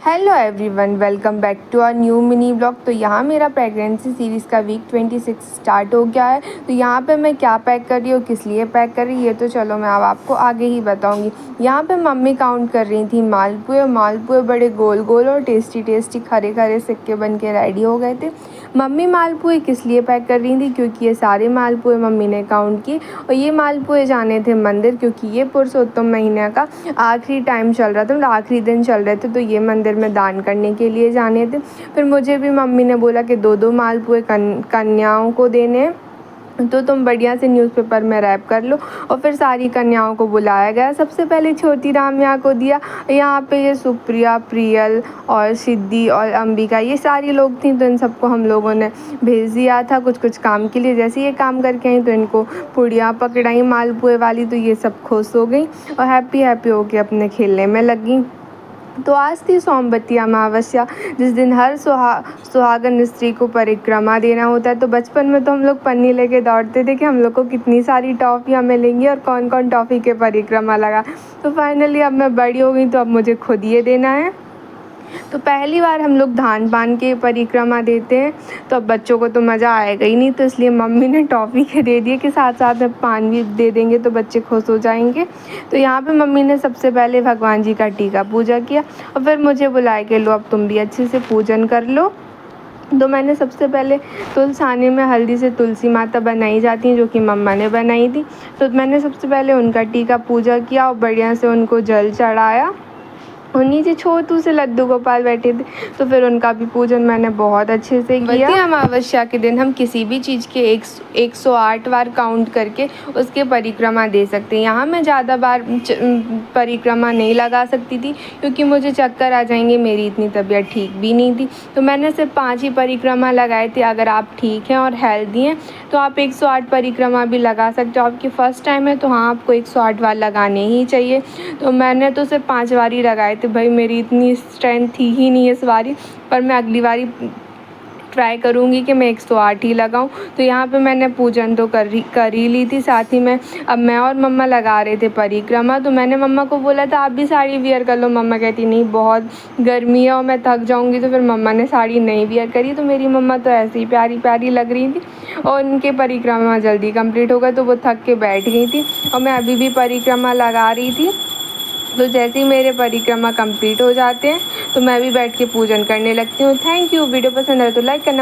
Hello everyone, welcome back to our new mini blog. तो यहाँ मेरा प्रेगनेंसी सीरीज़ का वीक 26 स्टार्ट हो गया है। तो यहाँ पे मैं क्या पैक कर रही हूँ, किस लिए पैक कर रही हूँ, ये तो चलो मैं अब आपको आगे ही बताऊँगी। यहाँ पे मम्मी काउंट कर रही थी मालपुए। मालपुए बड़े गोल गोल और टेस्टी टेस्टी खरे खरे सिक्के बन के रेडी हो गए थे। मम्मी मालपुए किस लिए पैक कर रही थी, क्योंकि ये सारे मालपुए मम्मी ने काउंट किए और ये मालपुए जाने थे मंदिर, क्योंकि ये पुरुषोत्तम महीने का आखिरी टाइम चल रहा था, मतलब आखिरी दिन चल रहे थे। तो ये मंदिर में दान करने के लिए जाने थे। फिर मुझे भी मम्मी ने बोला कि दो मालपुए कन्याओं को देने हैं, तो तुम बढ़िया से न्यूज़पेपर में रैप कर लो। और फिर सारी कन्याओं को बुलाया गया। सबसे पहले छोटी राम्या को दिया। यहाँ पे ये सुप्रिया, प्रियल और सिद्धि और अंबिका, ये सारी लोग थी। तो इन सबको हम लोगों ने भेज दिया था कुछ कुछ काम के लिए। जैसे ये काम करके आई तो इनको पुड़िया पकड़ाई मालपुए वाली, तो ये सब खुश हो गई और हैप्पी हैप्पी होके अपने खेलने में लगी। तो आज थी सोमवती अमावस्या, जिस दिन हर सुहागन स्त्री को परिक्रमा देना होता है। तो बचपन में तो हम लोग पन्नी लेके दौड़ते थे कि हम लोग को कितनी सारी टॉफ़ियाँ मिलेंगी और कौन कौन टॉफ़ी के परिक्रमा लगा। तो फाइनली अब मैं बड़ी हो गई, तो अब मुझे खुद ये देना है। तो पहली बार हम लोग धान पान के परिक्रमा देते हैं, तो अब बच्चों को तो मज़ा आएगा ही नहीं। तो इसलिए मम्मी ने टॉफ़ी के दे दिए कि साथ साथ में पान भी दे देंगे तो बच्चे खुश हो जाएंगे। तो यहाँ पे मम्मी ने सबसे पहले भगवान जी का टीका पूजा किया और फिर मुझे बुलाया कि लो अब तुम भी अच्छे से पूजन कर लो। तो मैंने सबसे पहले तुलसाने में हल्दी से तुलसी माता बनाई जाती हैं, जो कि मम्मा ने बनाई थी। तो मैंने सबसे पहले उनका टीका पूजा किया और बढ़िया से उनको जल चढ़ाया। और नीचे छोटू से लड्डू गोपाल बैठे थे, तो फिर उनका भी पूजन मैंने बहुत अच्छे से किया। वती अमावस्या के दिन हम किसी भी चीज़ के 108 बार काउंट करके उसके परिक्रमा दे सकते हैं। यहाँ मैं ज़्यादा बार परिक्रमा नहीं लगा सकती थी, क्योंकि मुझे चक्कर आ जाएंगे, मेरी इतनी तबीयत ठीक भी नहीं थी। तो मैंने सिर्फ 5 ही परिक्रमा लगाए थे। अगर आप ठीक हैं और हेल्दी हैं तो आप 108 परिक्रमा भी लगा सकते हो। आपकी फ़र्स्ट टाइम है तो हाँ, आपको 108 बार लगाने ही चाहिए। तो मैंने तो सिर्फ 5 बार ही लगाए थे। भाई मेरी इतनी स्ट्रेंथ थी ही नहीं इस बारी, पर मैं अगली बारी ट्राई करूँगी कि मैं 108 ही लगाऊँ। तो यहाँ पे मैंने पूजन तो कर ही ली थी। साथ ही में अब मैं और मम्मा लगा रहे थे परिक्रमा। तो मैंने मम्मा को बोला था आप भी साड़ी वियर कर लो। मम्मा कहती नहीं, बहुत गर्मी है और मैं थक जाऊँगी। तो फिर मम्मा ने साड़ी नहीं वियर करी। तो मेरी मम्मा तो ऐसे ही प्यारी प्यारी लग रही थी और उनके परिक्रमा जल्दी कंप्लीट हो गए, तो वो थक के बैठ गई थी और मैं अभी भी परिक्रमा लगा रही थी। तो जैसे ही मेरे परिक्रमा कंप्लीट हो जाते हैं तो मैं भी बैठ के पूजन करने लगती हूँ। Thank you. वीडियो पसंद आए तो लाइक करना।